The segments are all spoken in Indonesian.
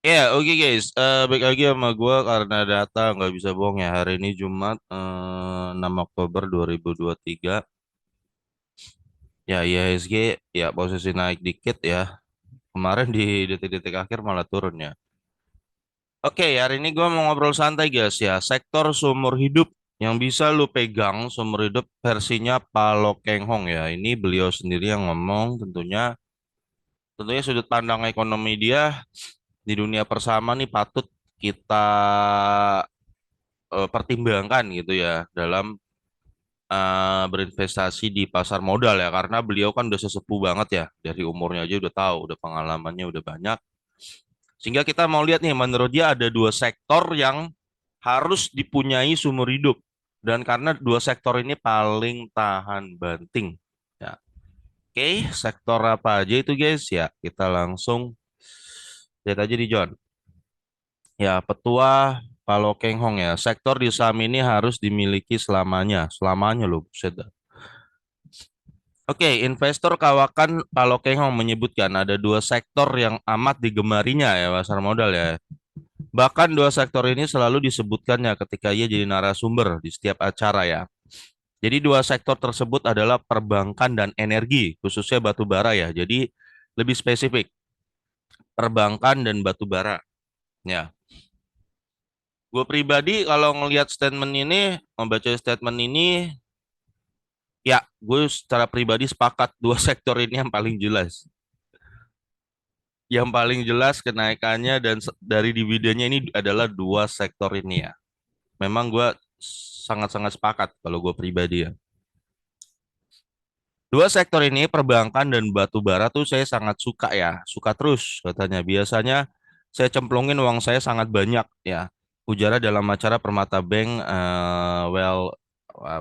Ya, oke guys. Baik lagi sama gue karena data nggak bisa bohong ya. Hari ini Jumat 6 Oktober 2023. Ya, IHSG ya posisi naik dikit ya. Kemarin di detik-detik akhir malah turun ya. Oke, hari ini gue mau ngobrol santai guys ya. Sektor seumur hidup yang bisa lu pegang seumur hidup versinya Palo Keng Hong ya. Ini beliau sendiri yang ngomong tentunya sudut pandang ekonomi dia di dunia persama nih patut kita pertimbangkan gitu ya dalam berinvestasi di pasar modal ya karena beliau kan udah sesepuh banget ya dari umurnya aja udah tahu udah pengalamannya udah banyak sehingga kita mau lihat nih menurut dia ada dua sektor yang harus dipunyai seumur hidup dan karena dua sektor ini paling tahan banting ya. Oke, sektor apa aja itu guys ya kita langsung lihat aja di John. Ya, petua kalau Keng Hong ya, sektor di saham ini harus dimiliki selamanya. Selamanya loh, buset dah. Oke, investor kawakan kalau Keng Hong menyebutkan ada dua sektor yang amat digemarinya ya pasar modal ya. Bahkan dua sektor ini selalu disebutkannya ketika ia jadi narasumber di setiap acara ya. Jadi dua sektor tersebut adalah perbankan dan energi, khususnya batu bara ya. Jadi lebih spesifik, perbankan dan batu bara. Ya, gue pribadi kalau ngelihat statement ini, membaca statement ini, ya, gue secara pribadi sepakat dua sektor ini yang paling jelas. Yang paling jelas kenaikannya dan dari dividennya ini adalah dua sektor ini ya. Memang gue sangat-sangat sepakat kalau gue pribadi ya. Dua sektor ini, perbankan dan batu bara tuh saya sangat suka ya. Suka terus katanya. Biasanya saya cemplungin uang saya sangat banyak ya. Ujarnya dalam acara Permata Bank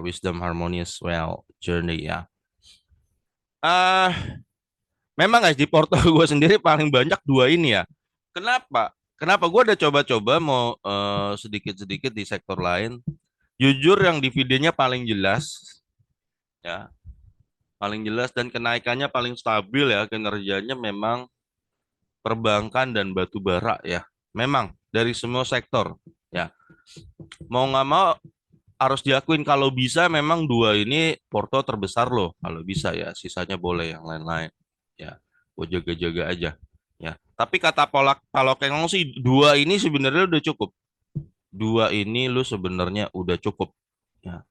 Wisdom Harmonious Well Journey ya. Ah, memang guys di porto gue sendiri paling banyak dua ini ya. Kenapa? Kenapa gue udah coba-coba mau sedikit-sedikit di sektor lain. Jujur yang dividennya paling jelas ya, paling jelas dan kenaikannya paling stabil ya kinerjanya memang perbankan dan batu bara ya. Memang dari semua sektor ya. Mau nggak mau harus diakuin kalau bisa memang dua ini porto terbesar loh kalau bisa ya. Sisanya boleh yang lain-lain ya. Gue jaga-jaga aja. Ya, tapi kata Palokengong sih dua ini sebenarnya udah cukup. Dua ini lu sebenarnya udah cukup. Ya.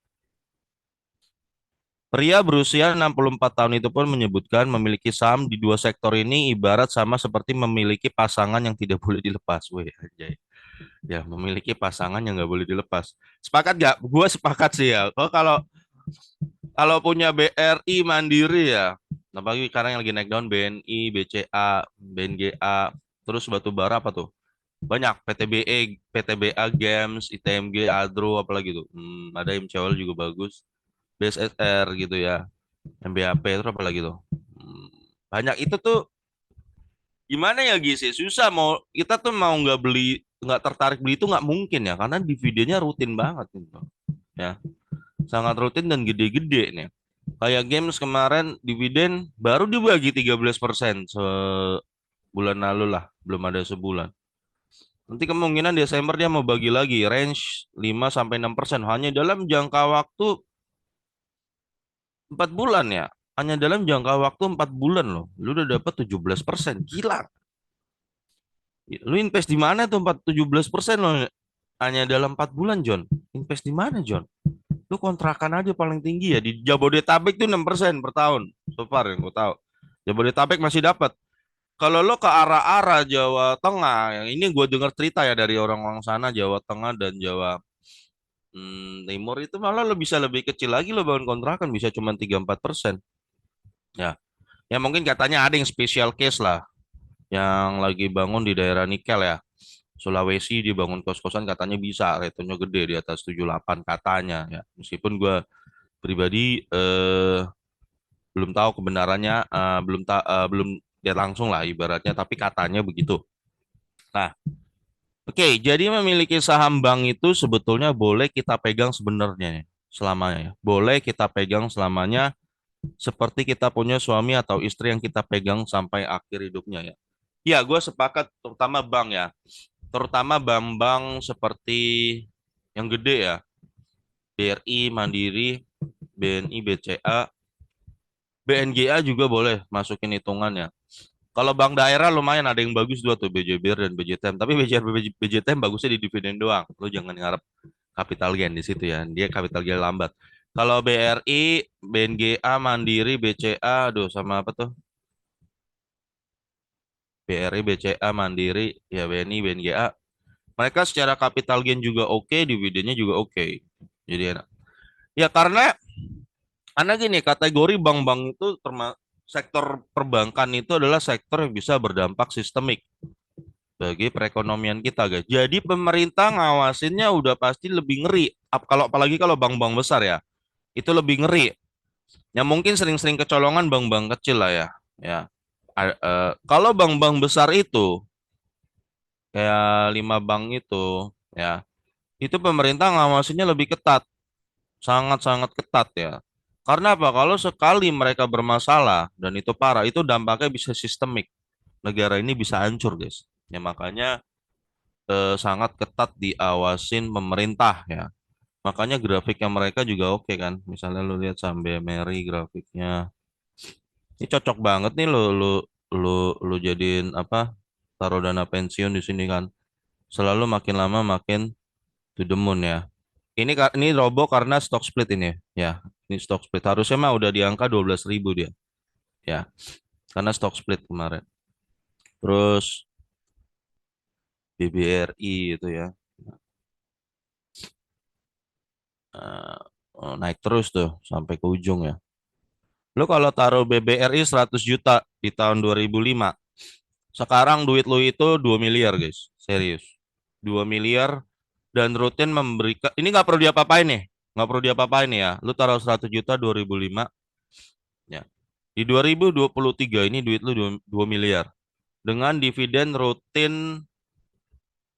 Pria berusia 64 tahun itu pun menyebutkan memiliki saham di dua sektor ini ibarat sama seperti memiliki pasangan yang tidak boleh dilepas. Weh, anjay. Ya, memiliki pasangan yang nggak boleh dilepas. Sepakat nggak? Gue sepakat sih ya. Kalau kalau punya BRI Mandiri ya, apalagi sekarang yang lagi naik daun BNI, BCA, BNGA, terus batu bara apa tuh? Banyak PTBE, PTBA Games, ITMG, Adro, apalagi tuh. Ada MCOL juga bagus. BSSR gitu ya. MBAP terus apalagi tuh. Hmm, banyak itu tuh gimana ya Gis ya? Susah mau kita tuh mau nggak beli nggak tertarik beli itu nggak mungkin ya karena dividennya rutin banget gitu. Ya, sangat rutin dan gede-gede nih. Kayak games kemarin dividen baru dibagi 13% sebulan lalu lah, belum ada sebulan. Nanti kemungkinan Desember dia mau bagi lagi range 5 sampai 6% hanya dalam jangka waktu 4 bulan ya. Hanya dalam jangka waktu 4 bulan loh. Lu udah dapat 17%. Gila. Lu invest di mana tuh 17% loh. Hanya dalam 4 bulan, John. Invest di mana, John? Lu kontrakan aja paling tinggi ya. Di Jabodetabek tuh 6% per tahun. So far yang gue tahu. Jabodetabek masih dapat. Kalau lo ke arah-arah Jawa Tengah, yang ini gue dengar cerita ya dari orang-orang sana, Jawa Tengah dan Jawa Timur itu malah lo bisa lebih kecil lagi lo bangun kontrakan bisa cuma 3-4%. Ya, ya mungkin katanya ada yang special case lah, yang lagi bangun di daerah nikel ya. Sulawesi dibangun kos-kosan katanya bisa, returnya gede di atas 78 katanya ya. Meskipun gue pribadi belum tahu kebenarannya, belum lihat langsung lah ibaratnya, tapi katanya begitu. Nah, oke, jadi memiliki saham bank itu sebetulnya boleh kita pegang sebenarnya ya, selamanya ya. Boleh kita pegang selamanya seperti kita punya suami atau istri yang kita pegang sampai akhir hidupnya ya. Ya, gue sepakat terutama bank ya. Terutama bank-bank seperti yang gede ya. BRI, Mandiri, BNI, BCA, BNGA juga boleh masukin hitungannya. Kalau bank daerah lumayan ada yang bagus dua tuh BJBR dan BJTM. Tapi BJR BJTM bagusnya di dividen doang. Lu jangan ngarep capital gain di situ ya. Dia capital gain lambat. Kalau BRI, BNGA, Mandiri, BCA, aduh sama apa tuh? BRI, BCA, Mandiri, ya BNI, BNGA. Mereka secara capital gain juga oke, dividennya juga oke. Jadi enak. Ya karena gini, kategori bank-bank itu sektor perbankan itu adalah sektor yang bisa berdampak sistemik bagi perekonomian kita, guys. Jadi pemerintah ngawasinnya udah pasti lebih ngeri. Kalau apalagi kalau bank-bank besar ya, itu lebih ngeri. Ya mungkin sering-sering kecolongan bank-bank kecil lah ya. Ya. Kalau bank-bank besar itu kayak 5 bank itu ya, itu pemerintah ngawasinnya lebih ketat, sangat-sangat ketat ya. Karena apa? Kalau sekali mereka bermasalah dan itu parah, itu dampaknya bisa sistemik. Negara ini bisa hancur, guys. Ya makanya sangat ketat diawasin pemerintah ya. Makanya grafiknya mereka juga oke kan. Misalnya lu lihat saham BMRI grafiknya. Ini cocok banget nih lu lu jadiin apa? Taruh dana pensiun di sini kan. Selalu makin lama makin to the moon ya. Ini robo karena stock split ini ya. Ini stock split harusnya mah udah di angka 12.000 dia ya. Karena stock split kemarin. Terus BBRI itu ya. eh, naik terus tuh sampai ke ujung ya. Lu kalau taruh BBRI 100 juta di tahun 2005, sekarang duit lu itu 2 miliar, guys. Serius. 2 miliar dan rutin memberikan, ini nggak perlu diapa-apain nih. Nggak perlu diapa-apain ya. Lu taruh 100 juta 2005, ya. Di 2023 ini duit lu 2 miliar. Dengan dividen rutin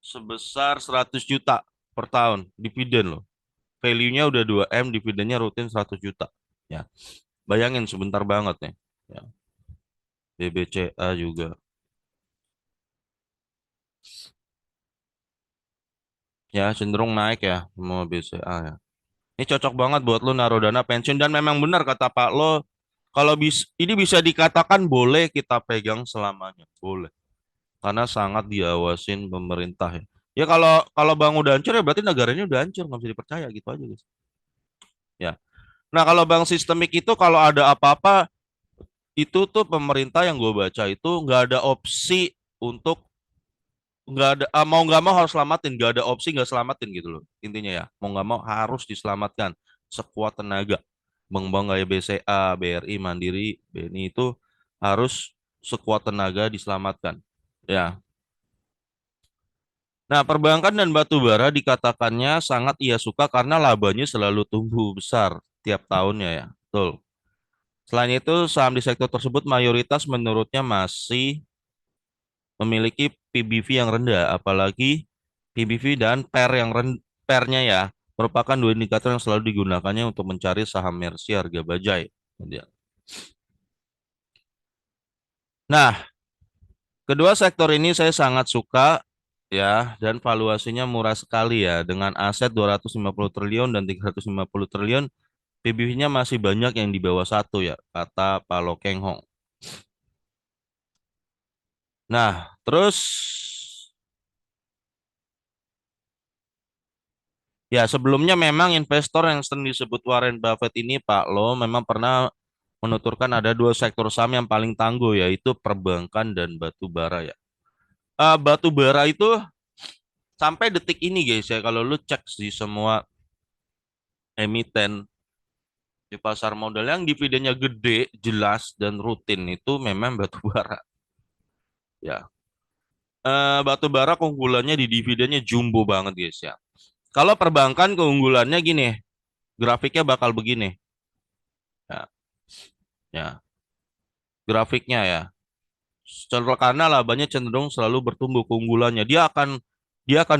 sebesar 100 juta per tahun. Dividen loh. Value-nya udah 2M, dividennya rutin 100 juta. Ya. Bayangin sebentar banget nih. Ya. BBCA juga. Ya, cenderung naik ya, mau BCA ya. Ini cocok banget buat lo naruh dana pensiun dan memang benar kata Pak lo, kalau ini bisa dikatakan boleh kita pegang selamanya, boleh. Karena sangat diawasin pemerintah ya. Ya kalau kalau bank udah hancur ya berarti negaranya udah hancur, nggak bisa dipercaya gitu aja guys. Ya. Nah kalau bank sistemik itu kalau ada apa-apa itu tuh pemerintah yang gue baca itu nggak ada opsi untuk nggak ada mau nggak mau harus selamatin, nggak ada opsi nggak selamatin gitu loh intinya ya, mau nggak mau harus diselamatkan sekuat tenaga. Bank-bank kayak BCA, BRI, Mandiri, BNI itu harus sekuat tenaga diselamatkan ya. Nah perbankan dan batu bara dikatakannya sangat ia suka karena labanya selalu tumbuh besar tiap tahunnya ya, betul. Selain itu saham di sektor tersebut mayoritas menurutnya masih memiliki PBV yang rendah, apalagi PBV dan PER yang PER-nya ya merupakan dua indikator yang selalu digunakannya untuk mencari saham Mercy harga bajai. Nah, kedua sektor ini saya sangat suka ya dan valuasinya murah sekali ya dengan aset 250 triliun dan 350 triliun, PBV-nya masih banyak yang di bawah satu ya, kata Pak Lo Keng Hong. Nah, terus ya, sebelumnya memang investor yang sering disebut Warren Buffett ini, Pak Lo, memang pernah menuturkan ada dua sektor saham yang paling tangguh, yaitu perbankan dan batu bara ya. Batu bara itu sampai detik ini guys ya, kalau lu cek di semua emiten di pasar modal yang dividennya gede, jelas dan rutin itu memang batu bara. Ya, batu bara keunggulannya di dividennya jumbo banget guys ya. Kalau perbankan keunggulannya gini, grafiknya bakal begini. Ya, ya, grafiknya ya. Karena labanya cenderung selalu bertumbuh keunggulannya. Dia akan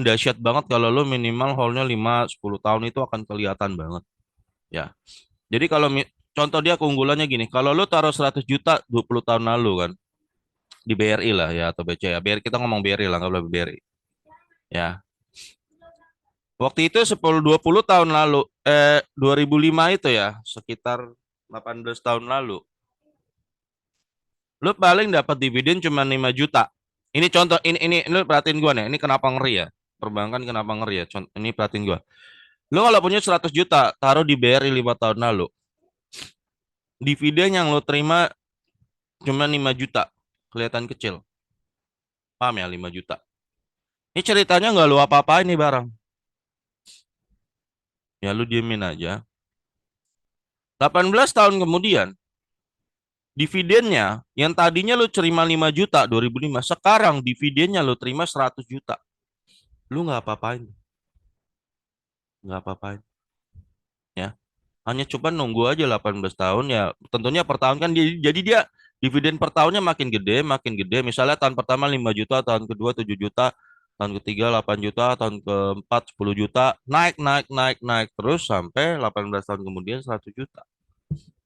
dahsyat banget kalau lo minimal hold-nya 5-10 tahun itu akan kelihatan banget. Ya. Jadi kalau contoh dia keunggulannya gini, kalau lo taruh 100 juta 20 tahun lalu kan, di BRI lah ya atau BCA. BRI kita ngomong BRI lah, nggak boleh BRI. Ya. Waktu itu 10-20 tahun lalu, 2005 itu ya, sekitar 18 tahun lalu. Lu paling dapat dividen cuma 5 juta. Ini contoh, ini lu perhatiin gua nih, ini kenapa ngeri ya? Perbankan kenapa ngeri ya? Contoh, ini perhatiin gua. Lu kalau punya 100 juta, taruh di BRI 5 tahun lalu. Dividen yang lu terima cuma 5 juta. Kelihatan kecil. Paham ya 5 juta? Ini ceritanya nggak lu apa-apain nih barang. Ya lu diemin aja. 18 tahun kemudian, dividennya yang tadinya lu terima 5 juta 2005, sekarang dividennya lu terima 100 juta. Lu nggak apa-apain. Nggak apa-apain. Ya. Hanya coba nunggu aja 18 tahun ya. Tentunya per tahun kan jadi dia dividen per tahunnya makin gede, makin gede. Misalnya tahun pertama 5 juta, tahun kedua 7 juta, tahun ketiga 8 juta, tahun keempat 10 juta, naik naik naik naik terus sampai 18 tahun kemudian 100 juta.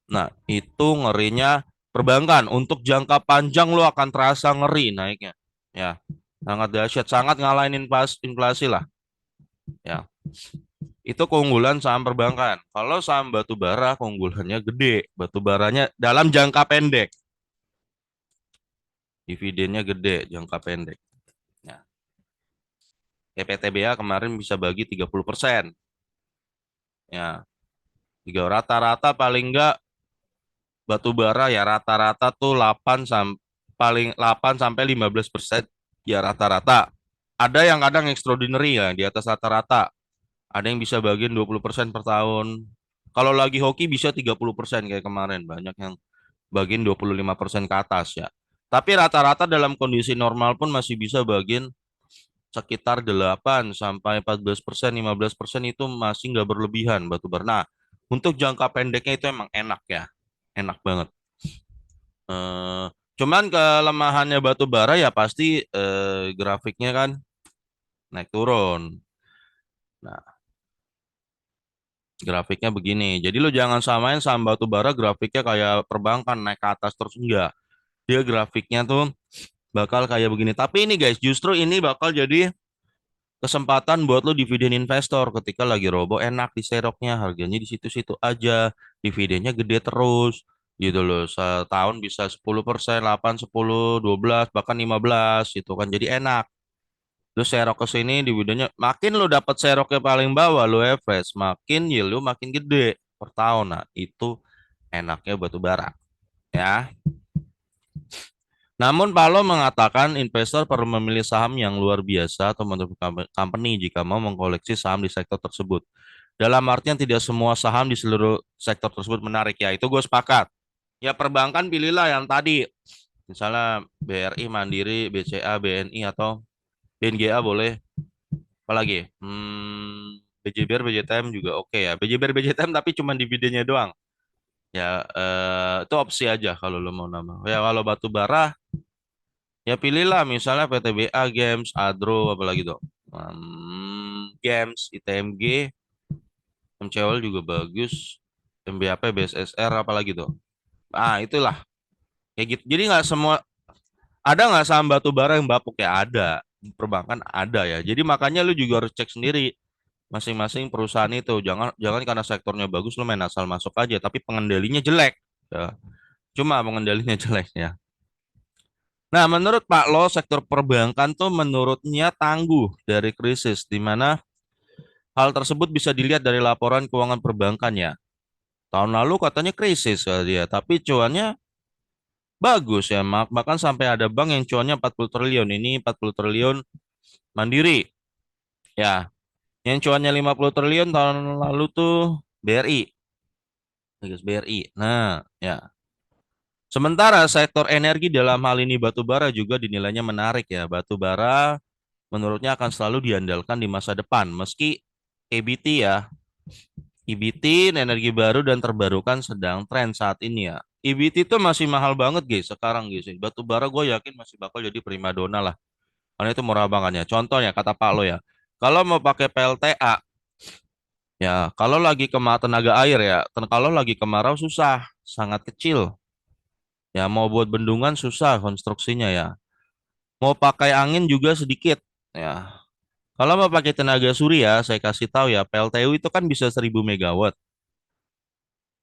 Nah, itu ngerinya perbankan. Untuk jangka panjang lo akan terasa ngeri naiknya. Ya, sangat dahsyat, sangat ngalahin inflasi lah. Ya. Itu keunggulan saham perbankan. Kalau saham batubara keunggulannya gede. Batubaranya dalam jangka pendek. Dividennya gede jangka pendek. Nah, PTBA kemarin bisa bagi 30%. Ya, tiga rata-rata paling enggak batubara ya rata-rata tuh 8 sampai 15% ya rata-rata. Ada yang kadang extraordinary ya di atas rata-rata. Ada yang bisa bagian 20% per tahun. Kalau lagi hoki bisa 30% kayak kemarin. Banyak yang bagian 25% ke atas ya. Tapi rata-rata dalam kondisi normal pun masih bisa bagian sekitar 8 sampai 14%, 15% itu masih nggak berlebihan batu bara. Nah, untuk jangka pendeknya itu emang enak ya. Enak banget. Eh, cuman kelemahannya batu bara ya pasti grafiknya kan naik turun. Nah, grafiknya begini. Jadi lo jangan samain saham batu bara grafiknya kayak perbankan naik ke atas terus enggak. Dia grafiknya tuh bakal kayak begini. Tapi ini guys, justru ini bakal jadi kesempatan buat lo dividen investor ketika lagi robo enak di seroknya, harganya di situ-situ aja, dividennya gede terus gitu loh. Setahun bisa 10%, 8, 10, 12, bahkan 15 gitu kan. Jadi enak. Lu serok ke sini dividennya makin lu dapat seroknya paling bawah lu average, makin yield lu makin gede per tahun. Nah, itu enaknya batu bara ya. Namun Palo mengatakan investor perlu memilih saham yang luar biasa atau menurut company jika mau mengkoleksi saham di sektor tersebut. Dalam artian tidak semua saham di seluruh sektor tersebut menarik ya. Itu gue sepakat. Ya perbankan pilihlah yang tadi. Misalnya BRI, Mandiri, BCA, BNI atau BNGA boleh. Apalagi? BJBR, BJTM juga oke ya. BJBR, BJTM tapi cuma dividennya doang. Ya itu opsi aja kalau lo mau nama. Ya kalau batu bara ya pilihlah misalnya PTBA, Games, Adro, apalagi tuh. Games, ITMG, MCOL juga bagus. MBAP, BSSR, apalagi tuh. Ah, itulah. Kayak gitu. Jadi nggak semua, ada nggak saham batu bara yang bapuk ya? Ada. Perbankan ada ya. Jadi makanya lu juga harus cek sendiri masing-masing perusahaan itu. Jangan jangan karena sektornya bagus lu main asal masuk aja, tapi pengendalinya jelek. Ya. Cuma pengendalinya jelek ya. Nah, menurut Pak Lo, sektor perbankan tuh menurutnya tangguh dari krisis, di mana hal tersebut bisa dilihat dari laporan keuangan perbankan ya. Tahun lalu katanya krisis dia, tapi cuannya bagus ya. Bahkan sampai ada bank yang cuannya 40 triliun, ini 40 triliun Mandiri. Ya, yang cuannya 50 triliun tahun lalu tuh BRI. Bagus BRI. Nah, ya. Sementara sektor energi dalam hal ini batu bara juga dinilainya menarik ya. Batu bara menurutnya akan selalu diandalkan di masa depan. Meski EBT ya, EBT, energi baru dan terbarukan sedang tren saat ini ya. EBT itu masih mahal banget guys sekarang guys. Batu bara gue yakin masih bakal jadi primadona lah. Karena itu murah banget ya. Contohnya kata Pak Lo ya. Kalau mau pakai PLTA ya, kalau lagi tenaga air ya, kalau lagi kemarau susah, sangat kecil. Ya mau buat bendungan susah konstruksinya ya. Mau pakai angin juga sedikit. Ya. Kalau mau pakai tenaga surya, saya kasih tahu ya, PLTU itu kan bisa 1000 megawatt.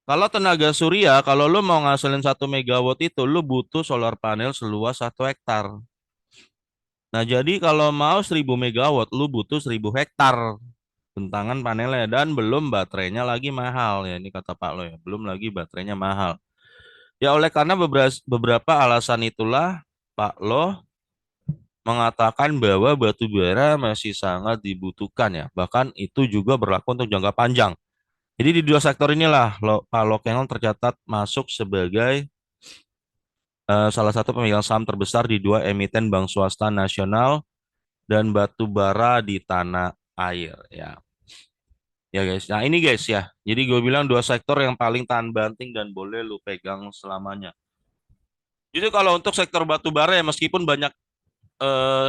Kalau tenaga surya, kalau lu mau ngasilin 1 megawatt itu, lu butuh solar panel seluas 1 hektar. Nah, jadi kalau mau 1000 megawatt, lu butuh 1000 hektar bentangan panelnya dan belum baterainya lagi mahal ya. Ini kata Pak Lo ya, belum lagi baterainya mahal. Ya oleh karena beberapa alasan itulah Pak Lo mengatakan bahwa batu bara masih sangat dibutuhkan ya. Bahkan itu juga berlaku untuk jangka panjang. Jadi di dua sektor inilah Pak Lokenong tercatat masuk sebagai salah satu pemegang saham terbesar di dua emiten bank swasta nasional dan batu bara di tanah air ya. Ya guys, nah ini guys ya. Jadi gue bilang dua sektor yang paling tahan banting dan boleh lu pegang selamanya. Jadi kalau untuk sektor batu bara ya meskipun banyak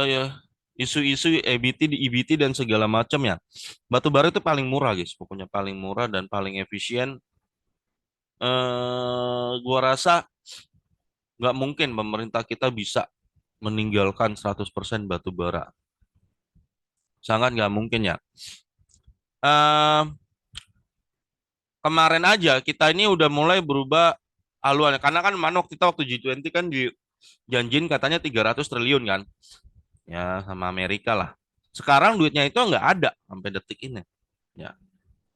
ya, isu-isu EBT di EBT dan segala macam ya. Batu bara itu paling murah guys, pokoknya paling murah dan paling efisien. Gua rasa nggak mungkin pemerintah kita bisa meninggalkan 100% batu bara. Sangat nggak mungkin ya. Eh Kemarin aja kita ini udah mulai berubah haluan karena kan Manok kita waktu G20 kan dijanjin katanya 300 triliun kan. Ya sama Amerika lah. Sekarang duitnya itu nggak ada sampai detik ini. Ya,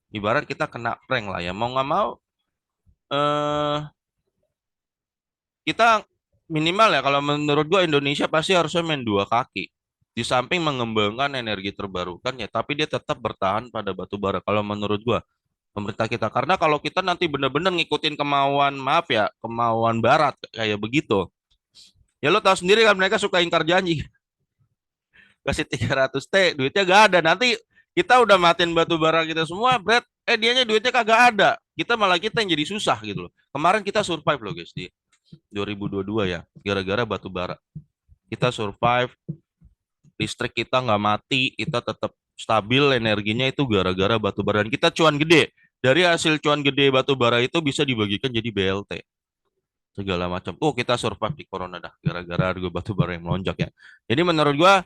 ibarat kita kena prank lah ya. Mau nggak mau eh kita minimal ya kalau menurut gua Indonesia pasti harusnya main dua kaki. Di samping mengembangkan energi terbarukan ya, tapi dia tetap bertahan pada batu bara kalau menurut gua pemerintah kita. Karena kalau kita nanti benar-benar ngikutin kemauan, maaf ya, kemauan barat kayak begitu. Ya lo tahu sendiri kan mereka suka ingkar janji. Kasih 300 T, duitnya gak ada. Nanti kita udah matiin batu bara kita semua, Brad. Dianya duitnya kagak ada. Kita malah kita yang jadi susah gitu loh. Kemarin kita survive loh guys di 2022 ya, gara-gara batu bara. Kita survive, listrik kita nggak mati, kita tetap stabil energinya itu gara-gara batu bara. Dan kita cuan gede. Dari hasil cuan gede batu bara itu bisa dibagikan jadi BLT. Segala macam. Oh kita survive di corona dah, gara-gara harga batu bara yang melonjak ya. Jadi menurut gua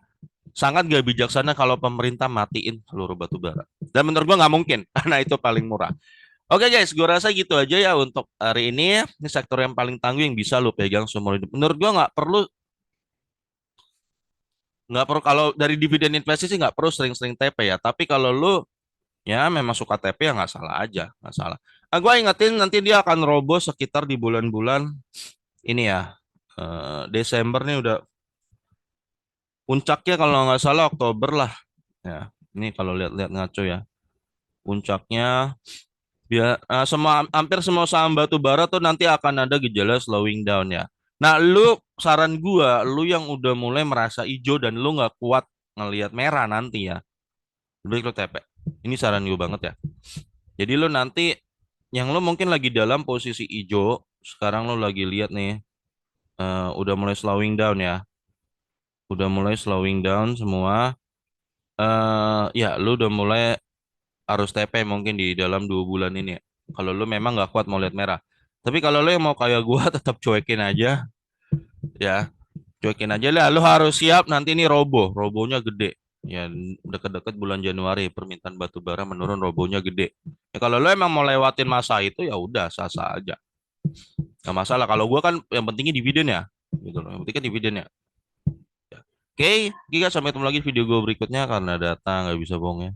sangat gak bijaksana kalau pemerintah matiin seluruh batu bara. Dan menurut gua nggak mungkin, karena itu paling murah. Oke guys, gue rasa gitu aja ya untuk hari ini. Ini sektor yang paling tangguh yang bisa lu pegang seumur hidup. Menurut gua nggak perlu kalau dari dividen investasi sih nggak perlu sering-sering TP ya. Tapi kalau lu ya memang suka TP ya nggak salah aja, nggak salah. Gue ingetin nanti dia akan roboh sekitar di bulan-bulan ini ya. Desember nih udah puncaknya kalau nggak salah Oktober lah. Ya, ini kalau lihat-lihat ngaco ya. Puncaknya biar hampir semua saham batu bara tuh nanti akan ada gejala slowing down ya. Nah, lu saran gua, lu yang udah mulai merasa hijau dan lu nggak kuat ngelihat merah nanti ya, lebih baik lu TP. Ini saran gua banget ya. Jadi lu nanti yang lu mungkin lagi dalam posisi hijau, sekarang lu lagi lihat nih, udah mulai slowing down ya, udah mulai slowing down semua. Ya, lu udah mulai harus TP mungkin di dalam 2 bulan ini ya. Kalau lu memang nggak kuat mau lihat merah. Tapi kalau lu yang mau kayak gua tetap cuekin aja ya. Cuekin aja lah. Lu harus siap nanti ini robohnya gede. Ya deket-deket bulan Januari permintaan batu bara menurun robohnya gede. Ya kalau lu emang mau lewatin masa itu ya udah sah-sah aja. Gak masalah. Kalau gua kan yang pentingnya dividen ya. Gitu loh. Yang penting kan dividen ya. Ya. Oke, Giga sampai ketemu lagi video gue berikutnya karena data nggak bisa bohong ya.